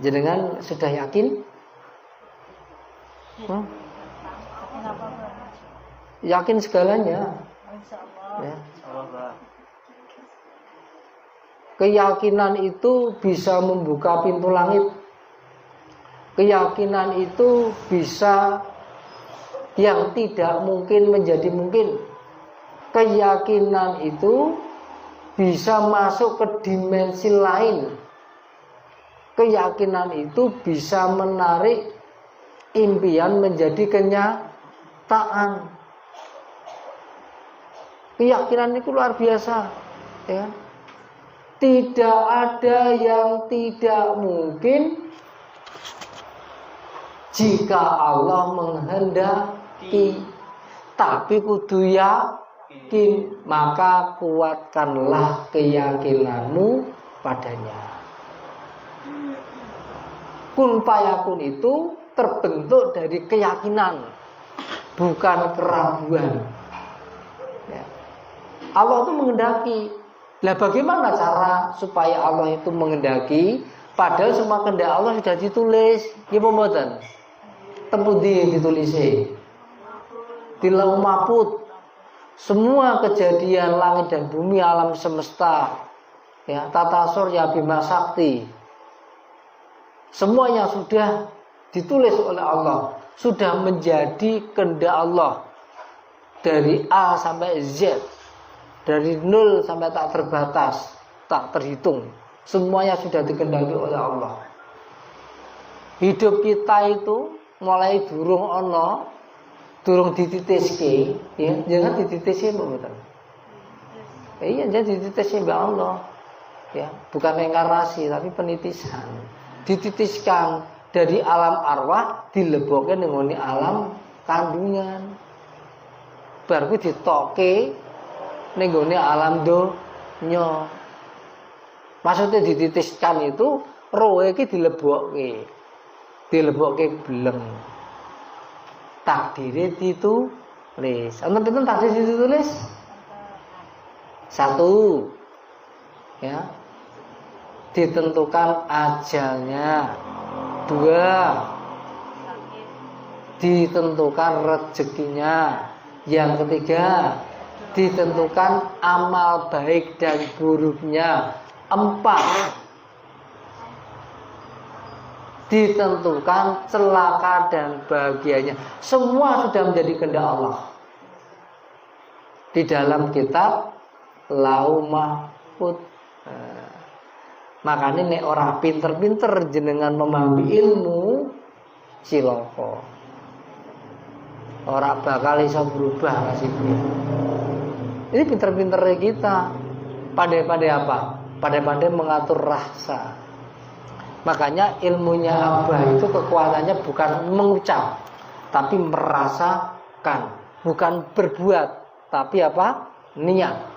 Jenengan sudah yakin? Yakin segalanya. Ya. Keyakinan itu bisa membuka pintu langit. Keyakinan itu bisa yang tidak mungkin menjadi mungkin. Keyakinan itu bisa masuk ke dimensi lain. Keyakinan itu bisa menarik impian menjadi kenyataan. Keyakinan itu luar biasa, ya. Tidak ada yang tidak mungkin jika Allah menghendaki. Tapi kudu yakin, maka kuatkanlah keyakinanmu padanya. Kun fayakun itu terbentuk dari keyakinan, bukan keraguan. Ya. Allah itu menghendaki. Lah bagaimana cara supaya Allah itu menghendaki? Padahal semua kehendak Allah sudah ditulis. Ya pembuatan. Tempudi ditulis. Di Lauh Mahfuz. Semua kejadian langit dan bumi, alam semesta, ya, tata surya bima sakti. Semuanya sudah ditulis oleh Allah, sudah menjadi kehendak Allah dari A sampai Z, dari 0 sampai tak terbatas, tak terhitung. Semuanya sudah dikehendaki oleh Allah. Hidup kita itu mulai durung dititiske, ya, jangan dititiske betul. Iya, jadi dititiske Mbak Allah. Ya, bukan enkarnasi tapi penitisan. Dititiskan dari alam arwah dilebokke ning alam kandungan. Bar kuwi ditoke ning alam donya. Maksudnya dititiskan itu roh iki dilebokke. Dilebokke bleng. Takdire ditulis. Enten pinten takdir ditulis? 1. Ya. Ditentukan ajalnya. 2. Ditentukan rezekinya. Yang 3, ditentukan amal baik dan buruknya. 4, ditentukan celaka dan bahagianya. Semua sudah menjadi kehendak Allah. Di dalam kitab Lauh Mahfuz. Makanya nek orang pinter-pinter jenengan memahami ilmu cilaka. Orang bakal bisa berubah nasibnya. Ini pinter-pinter kita. Pandai-pandai apa? Pandai-pandai mengatur rasa. Makanya ilmunya Abah itu kekuatannya bukan mengucap, tapi merasakan. Bukan berbuat, tapi apa? Niat.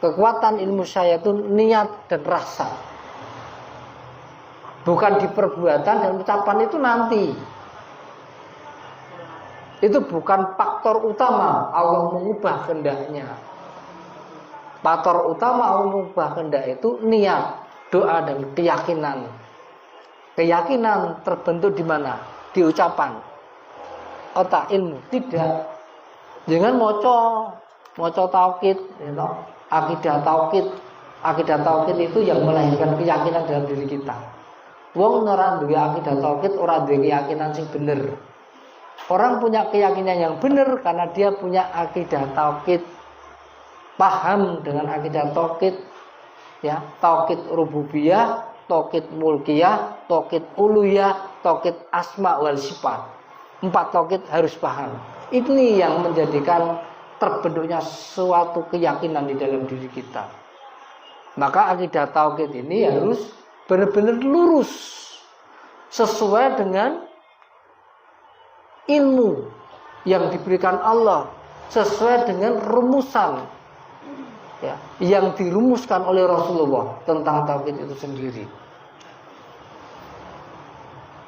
Kekuatan ilmu saya itu niat dan rasa. Bukan di perbuatan dan ucapan itu nanti. Itu bukan faktor utama Allah mengubah kehendaknya. Faktor utama Allah mengubah kehendak itu niat, doa dan keyakinan. Keyakinan terbentuk di mana? Di ucapan. Otak ilmu tidak. Jangan moco tauhid, you know. Akidah tauhid itu yang melahirkan keyakinan dalam diri kita. Wong ora duwe akidah tauhid, ora duwe keyakinan sing bener. Orang punya keyakinan yang bener karena dia punya akidah tauhid. Paham dengan akidah tauhid, ya, tauhid rububiyah, tauhid mulkiyah, tauhid uluhiyah, tauhid asma wal sifat. 4 tauhid harus paham. Ini yang menjadikan terbentuknya suatu keyakinan di dalam diri kita. Maka akidah tauhid ini harus benar-benar lurus sesuai dengan ilmu yang diberikan Allah, sesuai dengan rumusan, ya, yang dirumuskan oleh Rasulullah tentang tauhid itu sendiri.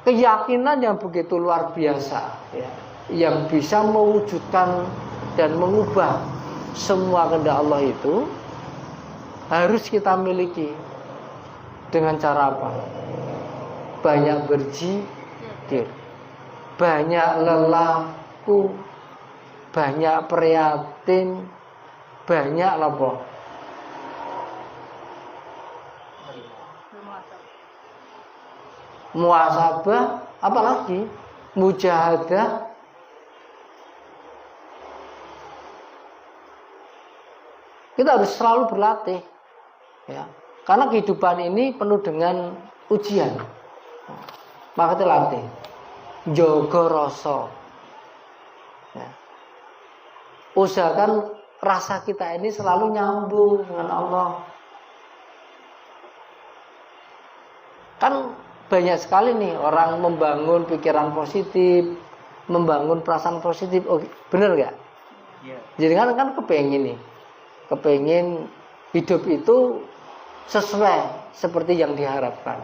Keyakinan yang begitu luar biasa, ya, yang bisa mewujudkan dan mengubah semua kehendak Allah itu harus kita miliki. Dengan cara apa? banyak berzikir, banyak lelaku, banyak prihatin, banyak apa? Muhasabah, apalagi mujahadah. Kita harus selalu berlatih, ya. Karena kehidupan ini penuh dengan ujian. Maka kita latih. Jaga rasa. Ya. Usahakan rasa kita ini selalu nyambung dengan Allah. Kan banyak sekali nih orang membangun pikiran positif, membangun perasaan positif. Oh, bener nggak? Yeah. Jadi kan kepengen nih, kepengen hidup itu sesuai seperti yang diharapkan,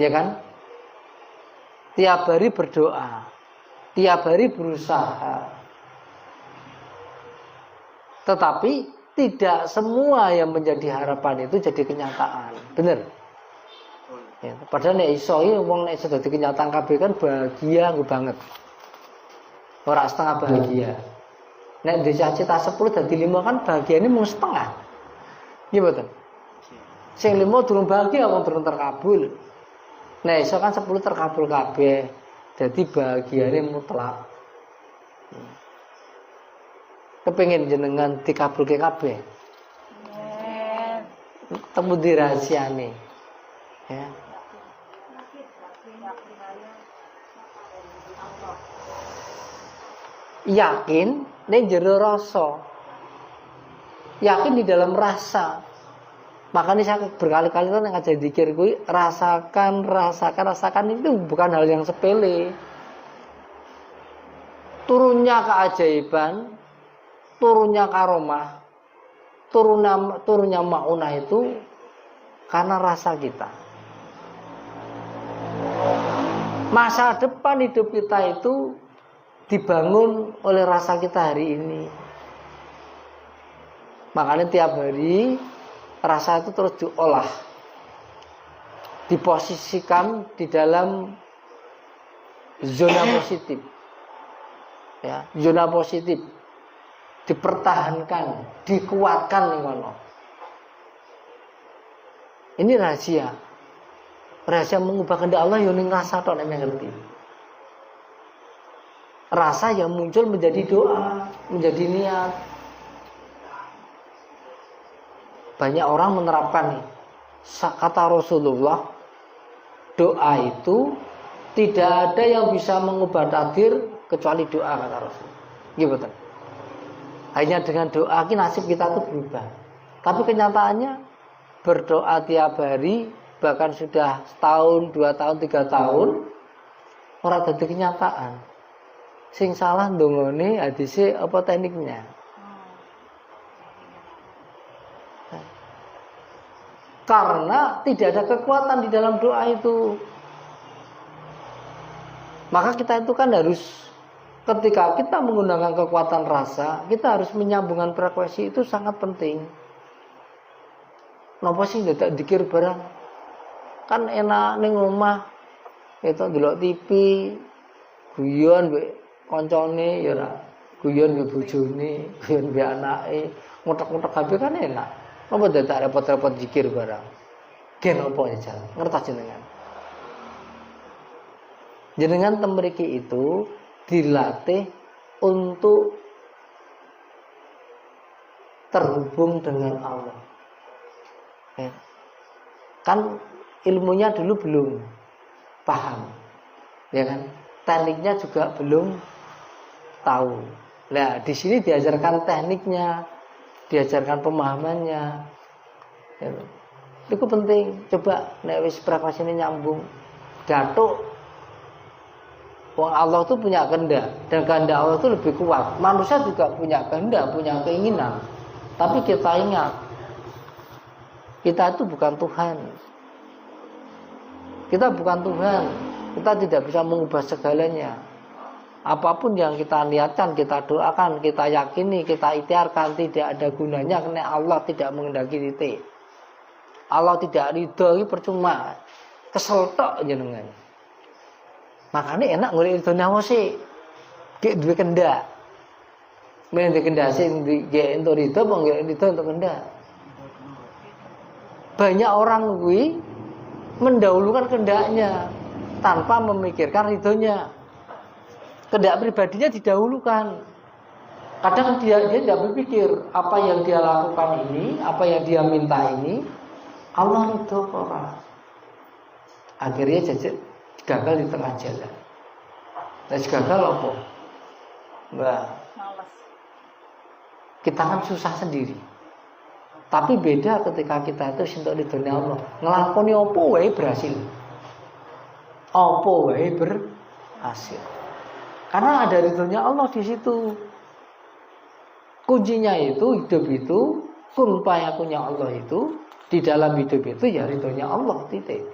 ya kan? Tiap hari berdoa, tiap hari berusaha, tetapi tidak semua yang menjadi harapan itu jadi kenyataan, bener? Ya, padahal nek iso iki wong nek iso dadi kenyataan kabeh kan bahagia banget. Ora setengah bahagia. Nek cita 10 dadi 5 kan bahagiane mung setengah. Nggih mboten? Sing 5 durung bahagia wong durung terkabul. Nek iso kan 10 terkabul kabeh. Dadi bahagiane mutlak. Kepengin jenengan dikabulke kabeh. Temu di rahasiane. Ya. Yakin ning jero rasa. Yakin di dalam rasa. Makanya saya berkali-kali kan ngajak zikir kuwi rasakan itu bukan hal yang sepele. Turunnya keajaiban, turunnya karomah, turunnya maunah itu karena rasa kita. Masa depan hidup kita itu dibangun oleh rasa kita hari ini. Makanya tiap hari rasa itu terus diolah, diposisikan di dalam zona positif, ya, zona positif, dipertahankan, dikuatkan nih kono. Ini rahasia mengubah kehendak Allah yang rasa tok nek ngerti. Rasa yang muncul menjadi doa, menjadi niat. Banyak orang menerapkan nih, kata Rasulullah, doa itu tidak ada yang bisa mengubah takdir kecuali doa, kata Rasul. Gitu. Hanya dengan doa nasib kita itu berubah. Tapi kenyataannya berdoa tiap hari, bahkan sudah setahun, 2 tahun, 3 tahun, ora dadi kenyataan. Sing salah ndongone hadise apa tekniknya. Karena tidak ada kekuatan di dalam doa itu. Maka kita itu kan harus, ketika kita menggunakan kekuatan rasa, kita harus menyambungkan frekuensi, itu sangat penting. Napa sih ndak dikir barang? Kan enak ning omah, itu ndelok TV, guyon mbek koncone ya ora, guyon mbek bojone, guyon mbek anake, ngutek-ngutek HP kan enak. Napa ndak repot-repot zikir barang? Gen apa ya, ngertos jenengan? Jenengan temriki itu dilatih untuk terhubung dengan Allah. Ya. Kan ilmunya dulu belum paham, ya kan? Tekniknya juga belum tahu. Nah, di sini diajarkan tekniknya, diajarkan pemahamannya. Ya. Itu penting. Coba nek wis frekuensine nyambung, datuk. Wong Allah itu punya kehendak, dan kehendak Allah itu lebih kuat. Manusia juga punya kehendak, punya keinginan. Tapi kita ingat, kita itu bukan Tuhan. Kita bukan Tuhan. Kita tidak bisa mengubah segalanya. Apapun yang kita niatkan, kita doakan, kita yakini, kita ikhtiarkan, tidak ada gunanya karena Allah tidak menghendaki itu. Allah tidak ridho, itu percuma. kesel tok jenengan. Makanya enak golek ridho nyawa sih. Gek duwe kendak. Men duwe kendak sing gek entuk ridho apa gek ridho untuk kendak. Banyak orang kuwi mendahulukan kendaknya tanpa memikirkan ridhonya. Kendak pribadinya didahulukan. Kadang dia tidak berpikir apa yang dia lakukan ini, apa yang dia minta ini, Allah ridho apa ora. Akhirnya gagal di tengah jalan. Nah, gagal apa? Mbak, kita kan susah sendiri. Tapi beda ketika kita itu sentuh di dunia Allah. Ngelakoni apa wae berhasil. Apa wae berhasil. Karena ada ridhonya Allah di situ. Kuncinya itu hidup itu kun fayakunnya Allah itu di dalam hidup itu ya ridhonya Allah titik.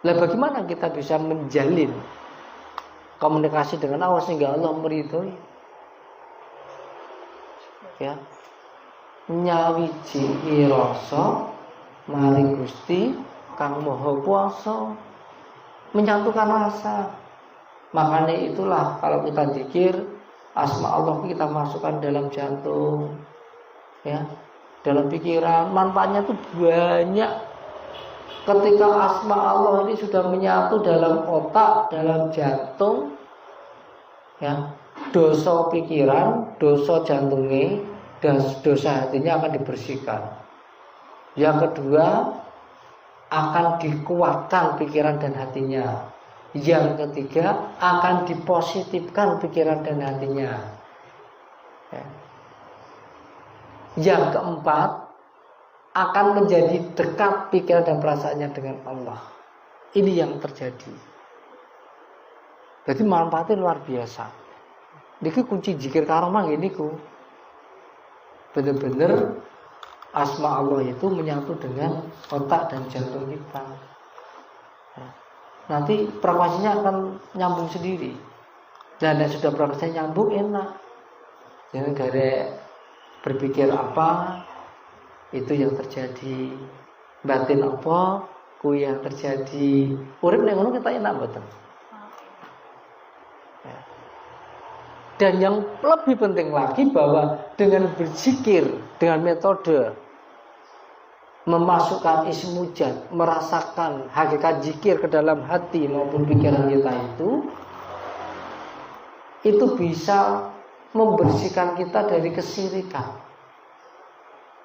Lah bagaimana kita bisa menjalin komunikasi dengan Allah sehingga Allah meridhoi? Ya. Nyawiji rasa maring Gusti Kang Maha Kuwasa, menyatukan rasa. Makanya itulah kalau kita zikir asma Allah kita masukkan dalam jantung, ya, dalam pikiran, manfaatnya itu banyak. Ketika asma Allah ini sudah menyatu dalam otak, dalam jantung, ya, dosa pikiran, dosa jantungnya, dan dosa hatinya akan dibersihkan. Yang kedua, akan dikuatkan pikiran dan hatinya. Yang ketiga, akan dipositifkan pikiran dan hatinya. Ya. Yang keempat, akan menjadi dekat pikiran dan perasaannya dengan Allah. Ini yang terjadi. Jadi manfaatnya luar biasa. Niki kunci zikir karomah ini ku. Benar-benar asma Allah itu menyatu dengan otak dan jantung kita. Ya. Nanti frekuensinya akan nyambung sendiri. Dan yang sudah frekuensinya nyambung enak. Jangan gara berpikir apa itu yang terjadi, batin apa ku yang terjadi. Urip nek ngono kita enak mboten. Ya. Dan yang lebih penting lagi bahwa dengan berzikir dengan metode memasukkan ismu jad, merasakan hakikat zikir ke dalam hati maupun pikiran kita itu bisa membersihkan kita dari kesirikan.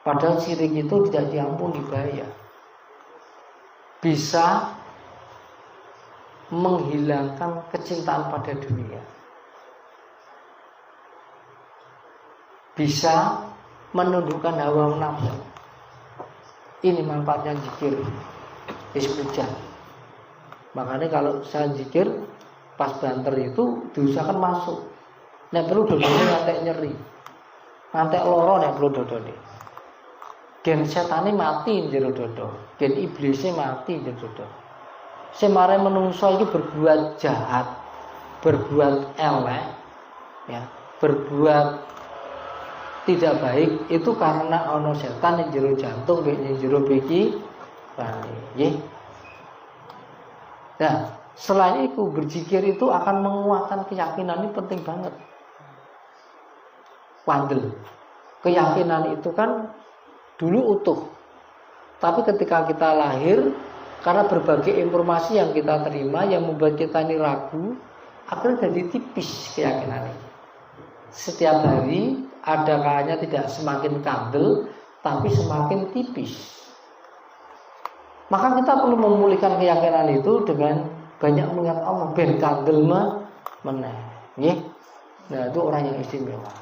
Padahal syirik itu tidak diampuni bahaya. Bisa menghilangkan kecintaan pada dunia. Bisa menundukkan hawa nafsu. Ini manfaatnya zikir ismujan. Makanya kalau saya zikir pas banter itu diusahakan masuk. Nek perlu dodone ngantek nyeri. Ngantek loro nek perlu dodone. Gen setane mati njero dodo. Gen iblisnya mati njero dodo. Semare menungso iki berbuat jahat, berbuat elek, ya, berbuat tidak baik itu karena ono setan yang jero jantung, yang jero pikiran. Nggih. Nah, selain itu berzikir itu akan menguatkan keyakinan, ini penting banget. Wandel. Keyakinan itu kan dulu utuh. Tapi ketika kita lahir, karena berbagai informasi yang kita terima yang membuat kita ini ragu, akhirnya jadi tipis keyakinan ini. Setiap hari ada kalanya tidak semakin kandel, tapi semakin tipis. Maka kita perlu memulihkan keyakinan itu dengan banyak mengingat Allah. Ben kandel meneh. Nah, itu orang yang istimewa.